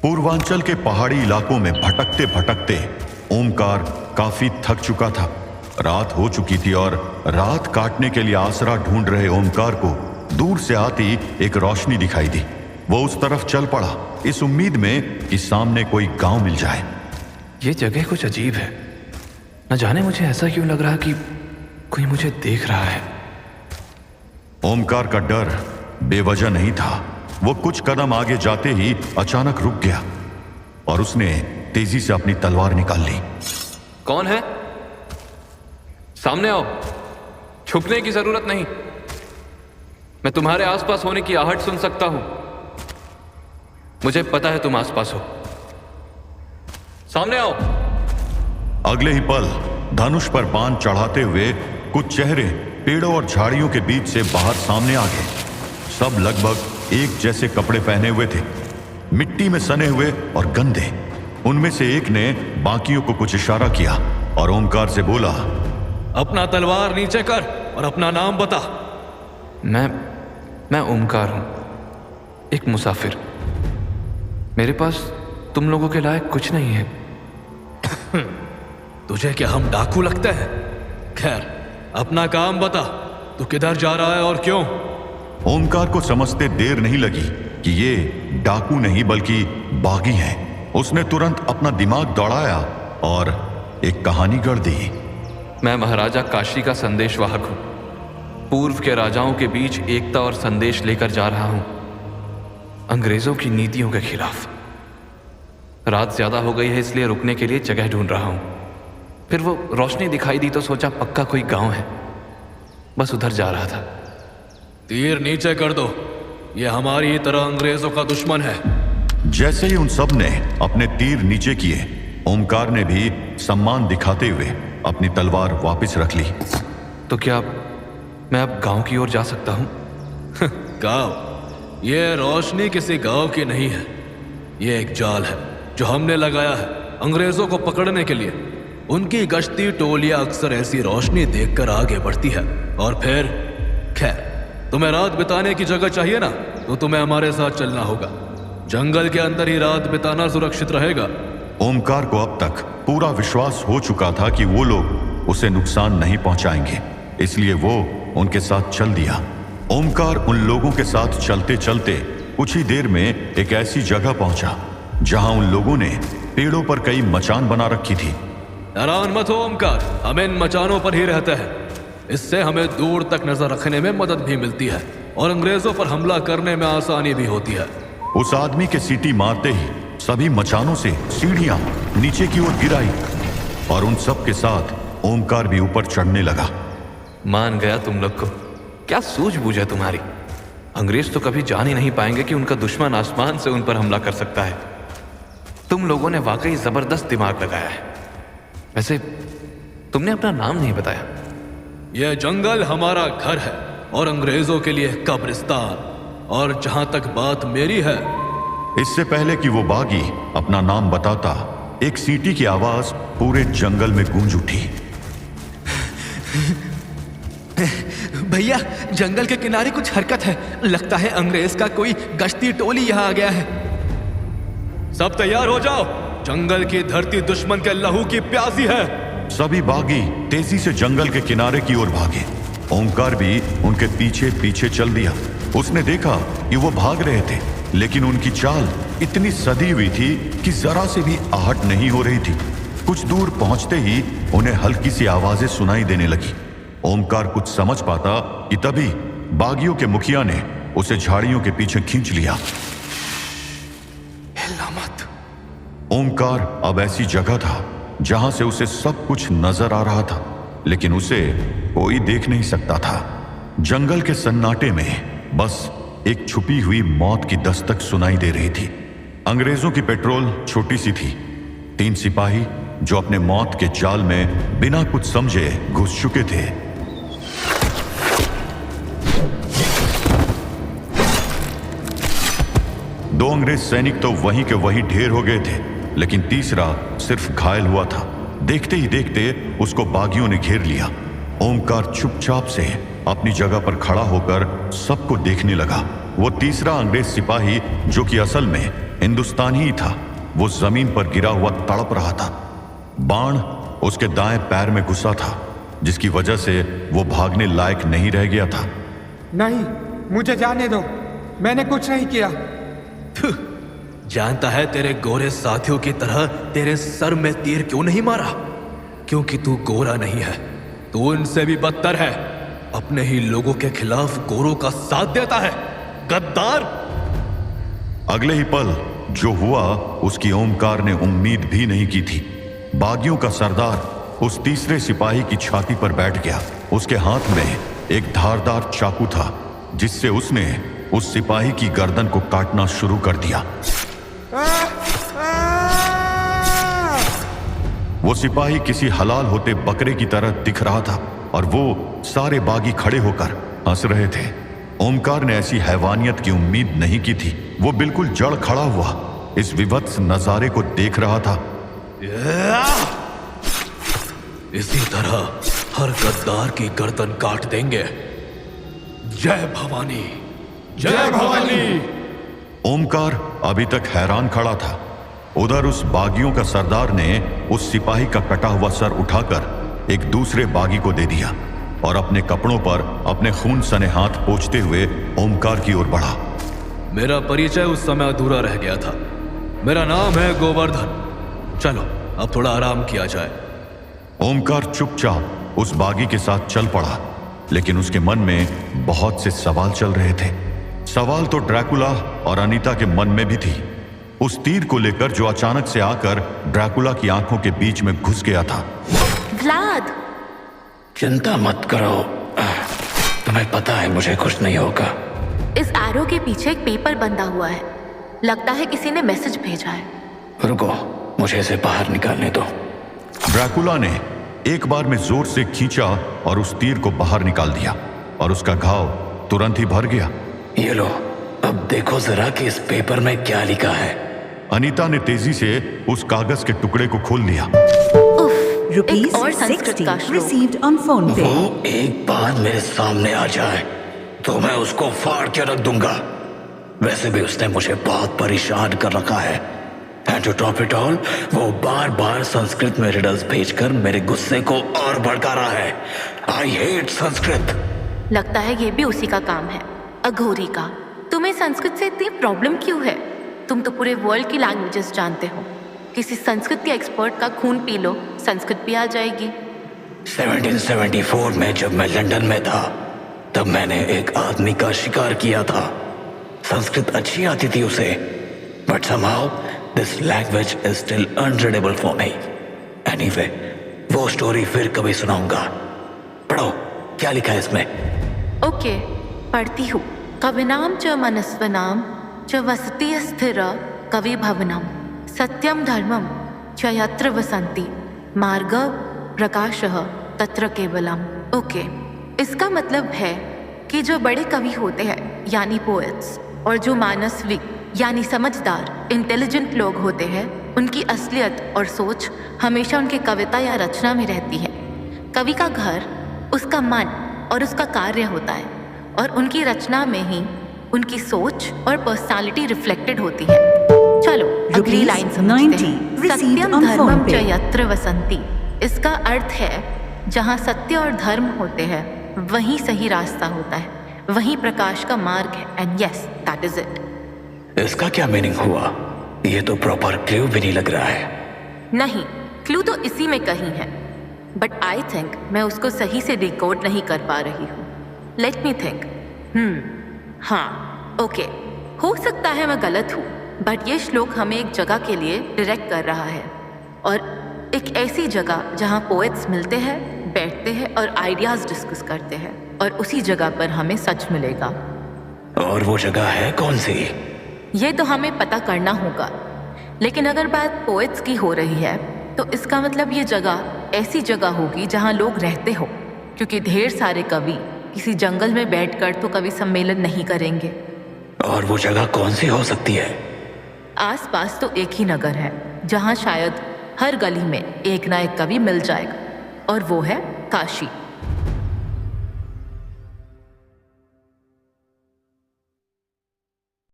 पूर्वांचल के पहाड़ी इलाकों में भटकते भटकते ओमकार काफी थक चुका था। रात हो चुकी थी और रात काटने के लिए आसरा ढूंढ रहे ओमकार को दूर से आती एक रोशनी दिखाई दी। वो उस तरफ चल पड़ा, इस उम्मीद में कि सामने कोई गांव मिल जाए। ये जगह कुछ अजीब है। न जाने मुझे ऐसा क्यों लग रहा कि कोई मुझे देख रहा है। ओमकार का डर बेवजह नहीं था। वो कुछ कदम आगे जाते ही अचानक रुक गया और उसने तेजी से अपनी तलवार निकाल ली। कौन है? सामने आओ, छुपने की जरूरत नहीं। मैं तुम्हारे आसपास होने की आहट सुन सकता हूं। मुझे पता है तुम आसपास हो। सामने आओ। अगले ही पल धनुष पर बाण चढ़ाते हुए कुछ चेहरे पेड़ों और झाड़ियों के बीच से बाहर सामने आ गए। सब लगभग एक जैसे कपड़े पहने हुए थे, मिट्टी में सने हुए और गंदे। उनमें से एक ने बाकियों को कुछ इशारा किया और ओमकार से बोला, अपना तलवार नीचे कर और अपना नाम बता। मैं ओमकार हूं, एक मुसाफिर। मेरे पास तुम लोगों के लायक कुछ नहीं है। तुझे क्या हम डाकू लगते हैं? खैर, अपना काम बता। तू किधर जा रहा है और क्यों? ओमकार को समझते देर नहीं लगी कि ये डाकू नहीं बल्कि बागी हैं। उसने तुरंत अपना दिमाग दौड़ाया और एक कहानी गढ़ दी। मैं महाराजा काशी का संदेशवाहक हूं। पूर्व के राजाओं के बीच एकता और संदेश लेकर जा रहा हूं, अंग्रेजों की नीतियों के खिलाफ। रात ज्यादा हो गई है, इसलिए रुकने के लिए जगह ढूंढ रहा हूं। फिर वो रोशनी दिखाई दी तो सोचा पक्का कोई गांव है, बस उधर जा रहा था। तीर नीचे कर दो, ये हमारी ही तरह अंग्रेजों का दुश्मन है। जैसे ही उन सब ने अपने तीर नीचे किए, ओमकार ने भी सम्मान दिखाते हुए अपनी तलवार वापस रख ली। तो क्या मैं अब गांव की ओर जा सकता हूं? गांव? ये रोशनी किसी गांव की नहीं है। ये एक जाल है जो हमने लगाया है अंग्रेजों को पकड़ने के लिए। उनकी गश्ती टोलियां अक्सर ऐसी रोशनी देखकर आगे बढ़ती है और फिर खैर, तुम्हें रात बिताने की जगह चाहिए ना, तो तुम्हें हमारे साथ चलना होगा। जंगल के अंदर ही रात बिताना सुरक्षित रहेगा। ओमकार को अब तक पूरा विश्वास हो चुका था कि वो लोग उसे नुकसान नहीं पहुंचाएंगे, इसलिए वो उनके साथ चल दिया। ओमकार उन लोगों के साथ चलते चलते कुछ ही देर में एक ऐसी जगह पहुंचा जहां उन लोगों ने पेड़ों पर कई मचान बना रखी थी। हैरान मत हो ओमकार, हम इन मचानों पर ही रहते हैं। इससे हमें दूर तक नजर रखने में मदद भी मिलती है और अंग्रेजों पर हमला करने में आसानी भी होती है। उस आदमी के सीटी मारते ही सभी मचानों से सीढ़ियां नीचे की ओर गिराई और उन सब के साथ ओमकार भी ऊपर चढ़ने लगा। मान गया तुम लोग को। क्या सूझबूझ है तुम्हारी? अंग्रेज तो कभी जान ही नहीं पाएंगे कि उनका दुश्मन आसमान से उन पर हमला कर सकता है। तुम लोगों ने वाकई जबरदस्त दिमाग लगाया है। वैसे तुमने अपना नाम नहीं बताया। यह जंगल हमारा घर है और अंग्रेजों के लिए कब्रिस्तान। और जहां तक बात मेरी है, इससे पहले कि वो बागी अपना नाम बताता, एक सीटी की आवाज पूरे जंगल में गूंज उठी। भैया, जंगल के किनारे कुछ हरकत है। लगता है अंग्रेज का कोई गश्ती टोली यहाँ आ गया है। सब तैयार हो जाओ, जंगल की धरती दुश्मन के लहू की प्यासी है। सभी बागी तेजी से जंगल के किनारे की ओर भागे। ओमकार भी उनके पीछे पीछे चल दिया। उसने देखा कि वो भाग रहे थे, लेकिन उनकी चाल इतनी सधी हुई थी कि जरा से भी आहट नहीं हो रही थी। कुछ दूर पहुंचते ही उन्हें हल्की सी आवाजें सुनाई देने लगी। ओमकार कुछ समझ पाता कि तभी बागियों के मुखिया ने उसे झाड़ियों के पीछे खींच लिया। हिलना मत। ओमकार अब ऐसी जगह था जहां से उसे सब कुछ नजर आ रहा था, लेकिन उसे कोई देख नहीं सकता था। जंगल के सन्नाटे में बस एक छुपी हुई मौत की दस्तक सुनाई दे रही थी। अंग्रेजों की पेट्रोल छोटी सी थी। 3 सिपाही जो अपने मौत के जाल में बिना कुछ समझे घुस चुके थे। दो अंग्रेज सैनिक तो वहीं के वहीं ढेर हो गए थे, लेकिन तीसरा सिर्फ घायल हुआ था। देखते ही देखते उसको बागियों ने घेर लिया। ओमकार चुपचाप से अपनी जगह पर खड़ा होकर सबको देखने लगा। वो तीसरा अंग्रेज सिपाही, जो कि असल में हिंदुस्तानी ही था। वो जमीन पर गिरा हुआ तड़प रहा था। बाण उसके दाएं पैर में घुसा था, जिसकी वजह से वो भागने लायक नहीं रह गया था। नहीं, मुझे जाने दो, मैंने कुछ नहीं किया। जानता है तेरे गोरे साथियों की तरह तेरे सर में तीर क्यों नहीं मारा? क्योंकि तू गोरा नहीं है, तू उनसे भी बदतर है। अपने ही लोगों के खिलाफ गोरों का साथ देता है, गद्दार। अगले ही पल जो हुआ उसकी ओमकार ने उम्मीद भी नहीं की थी। बागियों का सरदार उस तीसरे सिपाही की छाती पर बैठ गया। उसके हाथ में एक धारदार चाकू था, जिससे उसने उस सिपाही की गर्दन को काटना शुरू कर दिया। वो सिपाही किसी हलाल होते बकरे की तरह दिख रहा था और वो सारे बागी खड़े होकर हंस रहे थे। ओमकार ने ऐसी हैवानियत की उम्मीद नहीं की थी। वो बिल्कुल जड़ खड़ा हुआ इस विभत्स नजारे को देख रहा था। इसी तरह हर गद्दार की गर्दन काट देंगे। जय भवानी, जय भवानी। ओमकार अभी तक हैरान खड़ा था। उधर उस बागियों का सरदार ने उस सिपाही का कटा हुआ सर उठाकर एक दूसरे बागी को दे दिया और अपने कपड़ों पर अपने खून सने हाथ पोंछते हुए ओमकार की ओर बढ़ा। मेरा परिचय उस समय अधूरा रह गया था। मेरा नाम है गोवर्धन। चलो अब थोड़ा आराम किया जाए। ओमकार चुपचाप उस बागी के साथ चल पड़ा, लेकिन उसके मन में बहुत से सवाल चल रहे थे। सवाल तो ड्रैकुला और अनीता के मन में भी थी। उस तीर को लेकर जो अचानक से आकर ड्रैकुला की आंखों के बीच में घुस गया था। व्लाद, चिंता मत करो, तुम्हें पता है मुझे कुछ नहीं होगा। इस एरो के पीछे एक पेपर बंधा हुआ है। लगता है किसी ने मैसेज भेजा है। रुको, मुझे इसे बाहर निकालने दो। ड्रैकुला ने एक बार में जोर से खींचा और उस तीर को बाहर निकाल दिया और उसका घाव तुरंत ही भर गया। ये लो, अब देखो जरा कि इस पेपर में क्या लिखा है। अनीता ने तेजी से उस कागज के टुकड़े को खोल लिया। एक और संस्कृत का श्लोक received on phone pay. वो एक बार मेरे सामने आ जाए तो मैं उसको फाड़ के रख दूंगा। वैसे भी उसने मुझे बहुत परेशान कर रखा है। And to top it all, वो बार बार संस्कृत में रिडल्स भेजकर मेरे गुस्से को और भड़का रहा है। I hate Sanskrit. लगता है ये भी उसी का काम है, अघोरी का। तुम्हें संस्कृत से इतनी प्रॉब्लम क्यों है? तुम तो पूरे वर्ल्ड की लैंग्वेजेस जानते हो। किसी संस्कृत के एक्सपर्ट का खून पी लो, संस्कृत भी आ जाएगी। 1774 में जब मैं लंदन में था, तब मैंने एक आदमी का शिकार किया था। संस्कृत अच्छी आती थी उसे, but somehow this language is still unreadable for me. Anyway, वो स्टोरी फिर कभी सुनाऊंगा। पढ़ो, क्या लिखा है इसमें? ओके, पढ़ती हूँ। कविनाम च मनस्वनाम च वसति स्थिर कवि भवनम सत्यम धर्मम च यत्र वसंति मार्ग प्रकाशः तत्र केवलम। ओके, इसका मतलब है कि जो बड़े कवि होते हैं यानी पोएट्स, और जो मानसवी यानी समझदार इंटेलिजेंट लोग होते हैं, उनकी असलियत और सोच हमेशा उनके कविता या रचना में रहती है। कवि का घर उसका मन और उसका कार्य होता है, और उनकी रचना में ही उनकी सोच और पर्सनालिटी रिफ्लेक्टेड होती है। चलो अगली लाइन समझते हैं। सत्यम धर्मम च यत्र वसंति। इसका अर्थ है जहाँ सत्य और धर्म होते हैं वहीं सही रास्ता होता है, वहीं प्रकाश का मार्ग है। And yes, that is it. इसका क्या मीनिंग हुआ? ये तो प्रॉपर क्लू भी नहीं लग रहा है। नहीं, क्लू तो इसी में कहीं है, बट आई थिंक मैं उसको सही से डिकोड नहीं कर पा रही हूँ। Let me think. हाँ, ओके, हो सकता है मैं गलत हूँ, बट ये श्लोक हमें एक जगह के लिए डायरेक्ट कर रहा है, और एक ऐसी जगह जहाँ पोएट्स मिलते हैं, बैठते हैं और आइडियाज डिस्कस करते हैं, और उसी जगह पर हमें सच मिलेगा। और वो जगह है कौन सी? ये तो हमें पता करना होगा, लेकिन अगर बात पोएट्स की हो रही है तो इसका मतलब ये जगह ऐसी जगह होगी जहाँ लोग रहते हो, क्योंकि ढेर सारे कवि किसी जंगल में बैठकर तो कवि सम्मेलन नहीं करेंगे। और वो जगह कौन सी हो सकती है? आसपास तो एक ही नगर है जहाँ शायद हर गली में एक ना एक कवि मिल जाएगा, और वो है काशी।